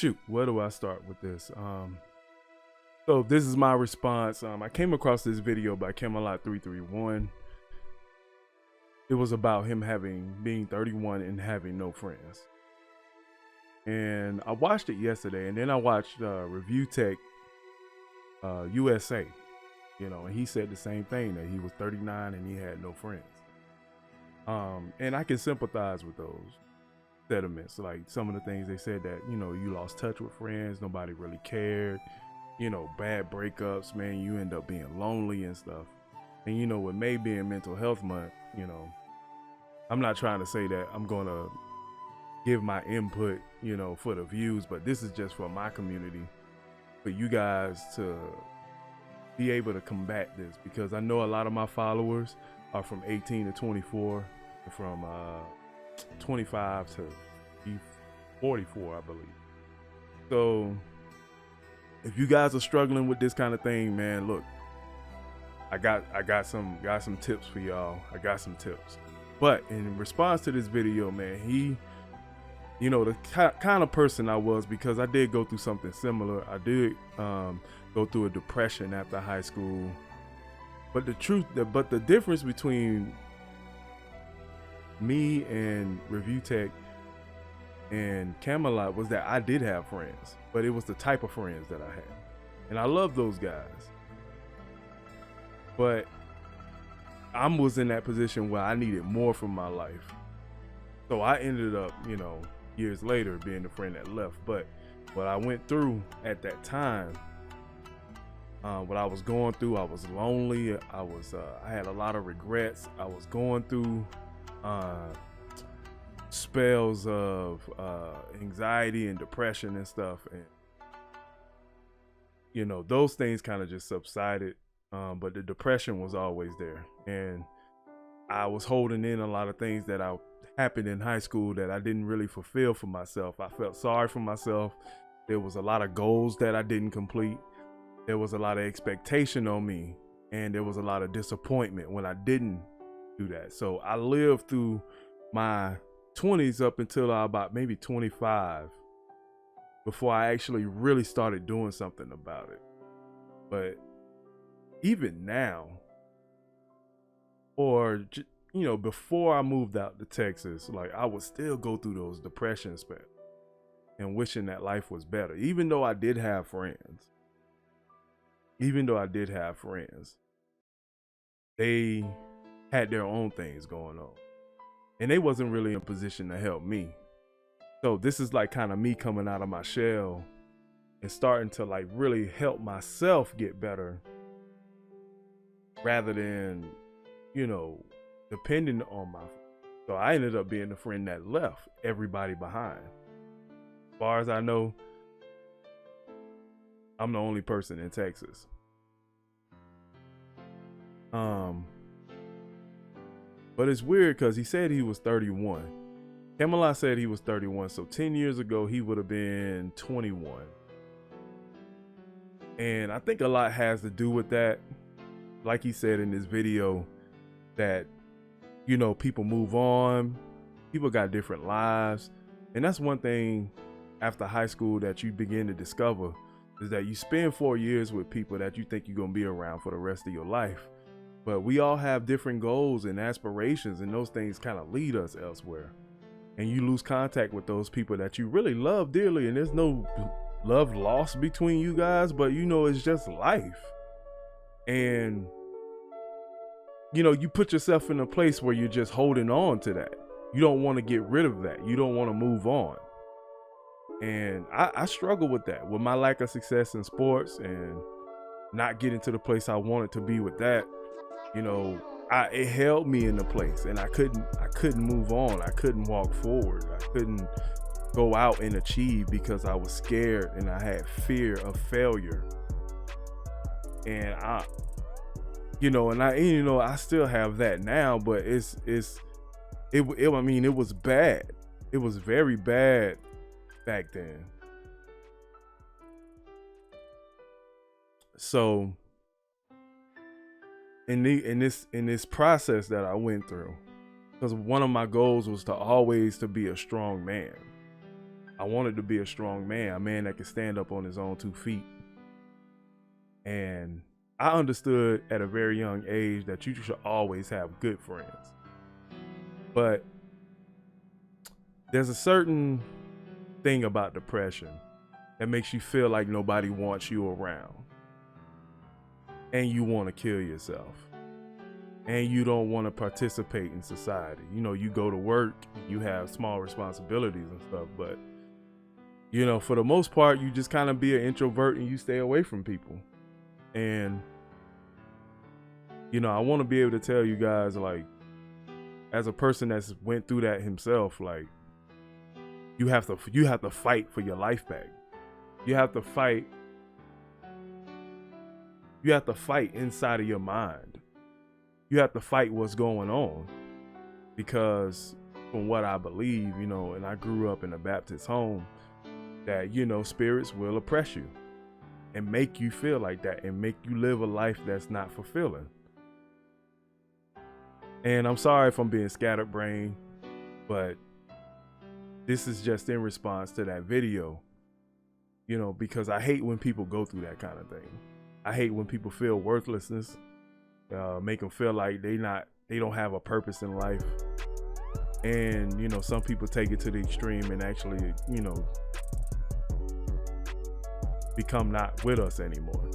shoot, where do I start with this? So this is my response. I came across this video by Camelot331. It was about him being 31 and having no friends. And I watched it yesterday, and then I watched ReviewTechUSA. And he said the same thing, that he was 39 and he had no friends. And I can sympathize with those sentiments. Like some of the things they said, that, you lost touch with friends, nobody really cared, bad breakups, man, you end up being lonely and stuff. And with May being Mental Health Month, I'm not trying to say that I'm gonna give my input, for the views, but this is just for my community, for you guys to be able to combat this, because I know a lot of my followers are from 18 to 24, from 25 to 44, I believe. So if you guys are struggling with this kind of thing, man, look, I got some tips for y'all. I got some tips. But in response to this video, man, he, the kind of person I was, because I did go through something similar. I did go through a depression after high school. But the difference between me and ReviewTech and Camelot was that I did have friends, but it was the type of friends that I had. And I love those guys. But I was in that position where I needed more from my life. So I ended up, years later being the friend that left. But what I went through at that time, what I was going through, I was lonely. I had a lot of regrets. I was going through spells of anxiety and depression and stuff. And, those things kind of just subsided. But the depression was always there. And I was holding in a lot of things that happened in high school that I didn't really fulfill for myself. I felt sorry for myself. There was a lot of goals that I didn't complete. There was a lot of expectation on me, and there was a lot of disappointment when I didn't do that. So I lived through my 20s up until about maybe 25 before I actually really started doing something about it. But even now, or before I moved out to Texas, like, I would still go through those depression spells and wishing that life was better. Even though I did have friends, they had their own things going on, and they wasn't really in a position to help me. So this is like kind of me coming out of my shell and starting to like really help myself get better, rather than, depending on my friends. So I ended up being the friend that left everybody behind. As far as I know, I'm the only person in Texas. But it's weird because he said he was 31. Camelot said he was 31, so 10 years ago he would have been 21. And I think a lot has to do with that. Like he said in this video, that, people move on, people got different lives. And that's one thing after high school that you begin to discover, is that you spend 4 years with people that you think you're going to be around for the rest of your life. But we all have different goals and aspirations, and those things kind of lead us elsewhere. And you lose contact with those people that you really love dearly, and there's no love lost between you guys, but it's just life. And you put yourself in a place where you're just holding on to that. You don't want to get rid of that. You don't want to move on. And I struggle with that, with my lack of success in sports and not getting to the place I wanted to be with that. It held me in the place, and I couldn't move on. I couldn't walk forward. I couldn't go out and achieve because I was scared and I had fear of failure. And I still have that now, but it was bad. It was very bad back then. So in this process that I went through, because one of my goals was to always to be a strong man. I wanted to be a strong man, a man that could stand up on his own 2 feet. And I understood at a very young age that you should always have good friends. But there's a certain thing about depression that makes you feel like nobody wants you around. And you want to kill yourself. And you don't want to participate in society. You know, you go to work, you have small responsibilities and stuff, but you know, for the most part, you just kind of be an introvert and you stay away from people. And you know, I want to be able to tell you guys, like, as a person that's went through that himself, like, you have to fight for your life back. You have to fight inside of your mind. You have to fight what's going on, because from what I believe, you know, and I grew up in a Baptist home, that, you know, spirits will oppress you and make you feel like that and make you live a life that's not fulfilling. And I'm sorry if I'm being scatterbrained, but this is just in response to that video, you know, because I hate when people go through that kind of thing. I hate when people feel worthlessness, make them feel like they don't have a purpose in life. And, you know, some people take it to the extreme and actually, you know, become not with us anymore.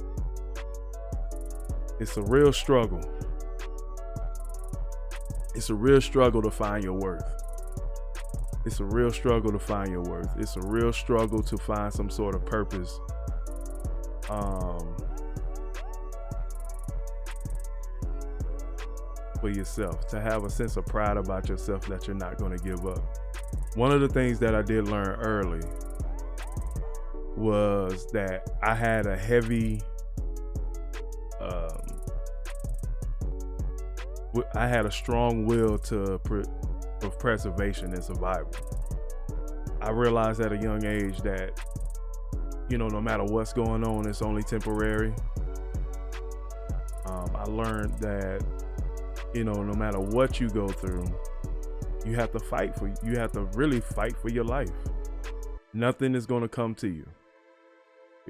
It's a real struggle. It's a real struggle to find your worth. It's a real struggle to find your worth. It's a real struggle to find some sort of purpose. For yourself, to have a sense of pride about yourself that you're not going to give up. One of the things that I did learn early was that I had a heavy, I had a strong will of preservation and survival. I realized at a young age that, you know, no matter what's going on, it's only temporary. I learned that, you know, no matter what you go through, you have to really fight for your life. Nothing is going to come to you,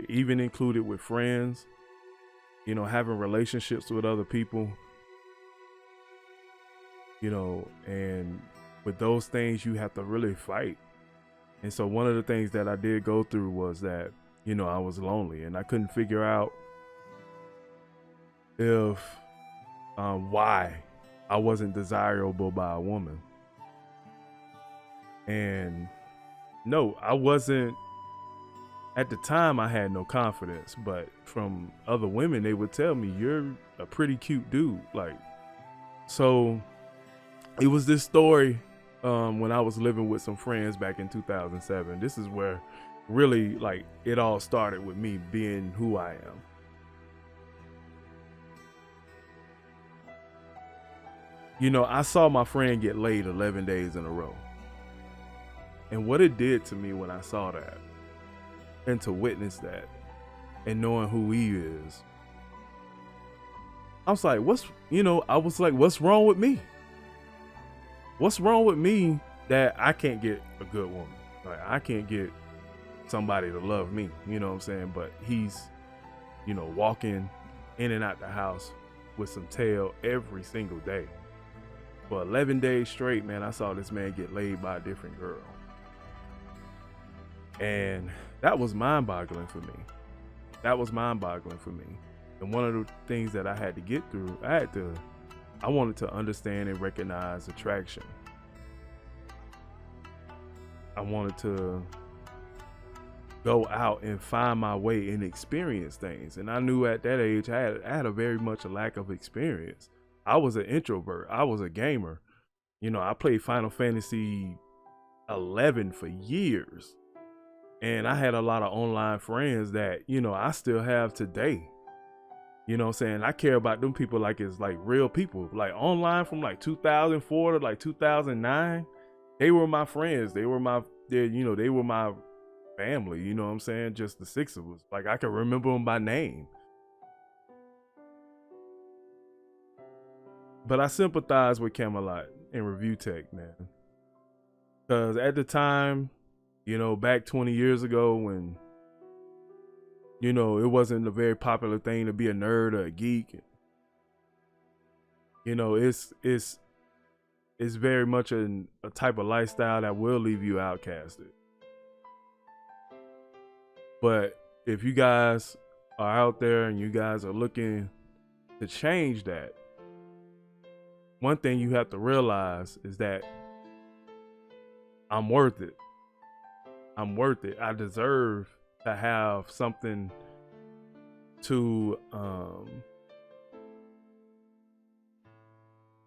even included with friends, you know, having relationships with other people, you know, and with those things, you have to really fight. And so one of the things that I did go through was that, you know, I was lonely and I couldn't figure out if, why I wasn't desirable by a woman. And no, I wasn't. At the time, I had no confidence, but from other women, they would tell me, you're a pretty cute dude. Like, so it was this story when I was living with some friends back in 2007. This is where really, like, it all started with me being who I am. You know, I saw my friend get laid 11 days in a row. And what it did to me when I saw that, and to witness that, and knowing who he is, I was like, what's wrong with me? What's wrong with me that I can't get a good woman? Like, I can't get somebody to love me, you know what I'm saying? But he's, you know, walking in and out the house with some tail every single day. For 11 days straight, man, I saw this man get laid by a different girl. And that was mind-boggling for me. And one of the things that I had to get through, I wanted to understand and recognize attraction. I wanted to go out and find my way and experience things. And I knew at that age, I had a very much a lack of experience. I was an introvert. I was a gamer. You know, I played Final Fantasy 11 for years. And I had a lot of online friends that, you know, I still have today. You know what I'm saying? I care about them people like it's like real people. Like online from like 2004 to like 2009, they were my friends. They were my family. You know what I'm saying? Just the 6 of us. Like, I can remember them by name. But I sympathize with Camelot and ReviewTech, man. Because at the time, You know, back 20 years ago when, you know, it wasn't a very popular thing to be a nerd or a geek. You know, it's very much a type of lifestyle that will leave you outcasted. But if you guys are out there and you guys are looking to change that, one thing you have to realize is that I'm worth it. I'm worth it. I deserve to have something to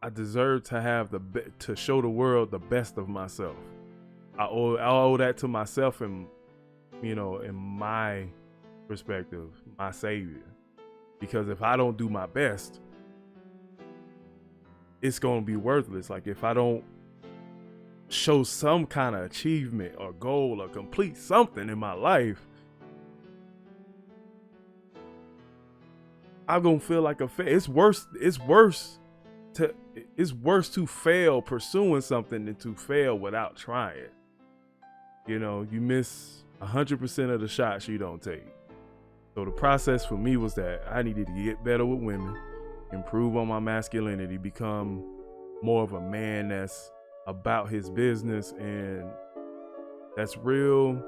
I deserve to have to show the world the best of myself. I owe that to myself, and you know, in my perspective, my savior. Because if I don't do my best, it's gonna be worthless. Like if I don't show some kind of achievement or goal or complete something in my life, I'm gonna feel like a fail. It's worse to fail pursuing something than to fail without trying. You know, you miss 100% of the shots you don't take. So the process for me was that I needed to get better with women, improve on my masculinity, become more of a man that's about his business and that's real,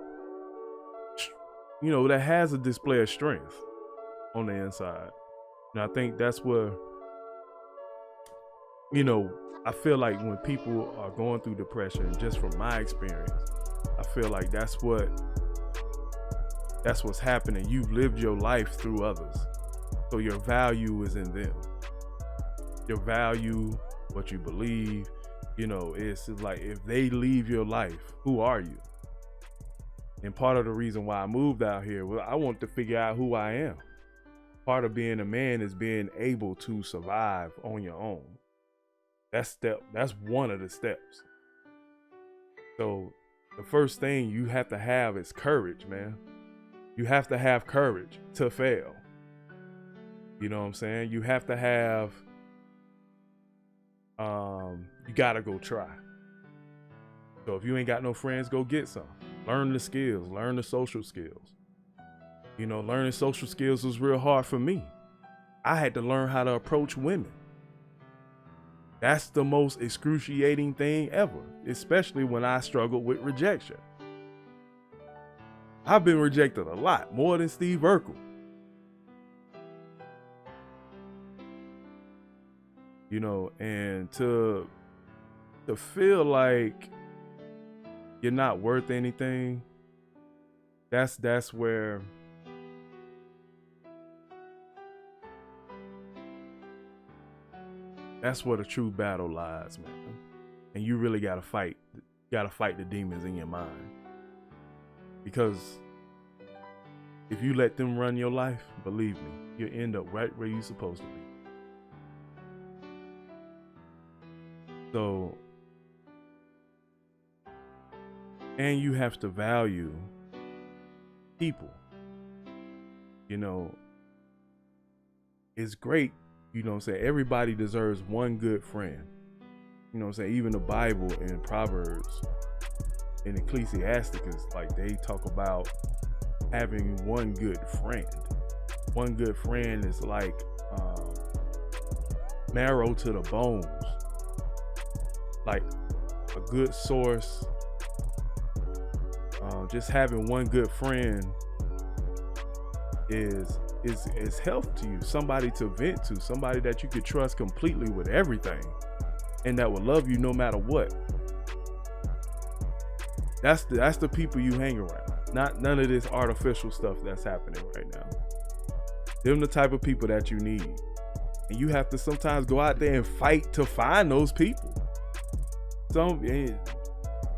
you know, that has a display of strength on the inside. And I think that's where, you know, I feel like when people are going through depression, just from my experience, I feel like that's what's happening. You've lived your life through others. So your value is in them. Your value, what you believe, you know, it's like if they leave your life, who are you? And part of the reason why I moved out here, well, I want to figure out who I am. Part of being a man is being able to survive on your own. That's one of the steps. So the first thing you have to have is courage, man. You have to have courage to fail. You know what I'm saying? You have to have, you gotta go try. So if you ain't got no friends, go get some. Learn the skills, learn the social skills. You know, learning social skills was real hard for me. I had to learn how to approach women. That's the most excruciating thing ever, especially when I struggled with rejection. I've been rejected a lot, more than Steve Urkel. You know, and to feel like you're not worth anything, that's where the true battle lies, man. And you really gotta fight the demons in your mind. Because if you let them run your life, believe me, you'll end up right where you're supposed to be. So, and you have to value people. You know, it's great, you know what I'm saying? Everybody deserves one good friend. You know what I'm saying? Even the Bible and Proverbs and Ecclesiasticus, like they talk about having one good friend. One good friend is like marrow to the bones. Like a good source. Just having one good friend is health to you. Somebody to vent to, somebody that you could trust completely with everything, and that will love you no matter what. That's the people you hang around. None of this artificial stuff that's happening right now. Them the type of people that you need. And you have to sometimes go out there and fight to find those people.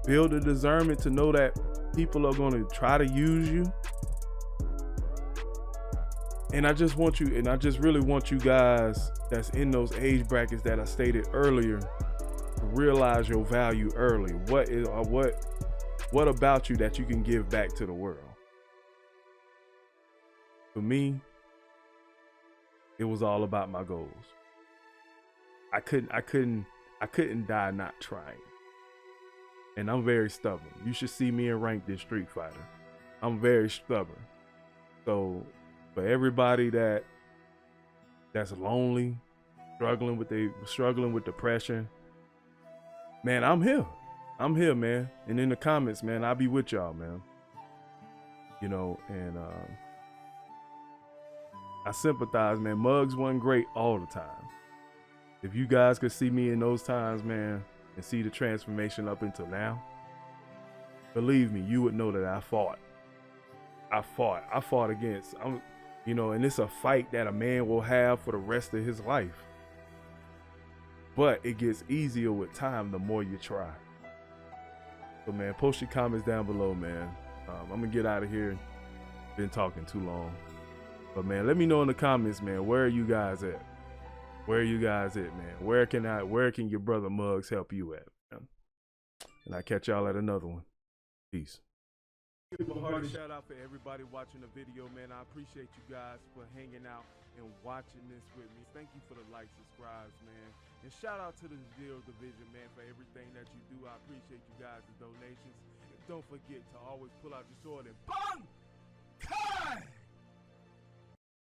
Build a discernment to know that people are going to try to use you. And I just really want you guys that's in those age brackets that I stated earlier to realize your value early. What about you that you can give back to the world? For me, it was all about my goals. I couldn't die not trying. and I'm very stubborn. You should see me in ranked in Street Fighter. I'm very stubborn. So for everybody that's lonely, struggling with depression, man, I'm here. I'm here, man. And in the comments, man, I'll be with y'all, man. You know, and I sympathize, man. Mugs wasn't great all the time. If you guys could see me in those times, man, and see the transformation up until now, believe me, you would know that I fought against, you know, and it's a fight that a man will have for the rest of his life. But it gets easier with time the more you try. So, man, post your comments down below, man. I'm gonna get out of here. Been talking too long. But, man, let me know in the comments, man, where are you guys at? Where are you guys at, man? Where can your brother Muggs help you at, man? And I'll catch y'all at another one. Peace. Give a hearty shout out for everybody watching the video, man. I appreciate you guys for hanging out and watching this with me. Thank you for the likes, subscribes, man. And shout out to the Zero Division, man, for everything that you do. I appreciate you guys' donations. And don't forget to always pull out your sword and BOOM!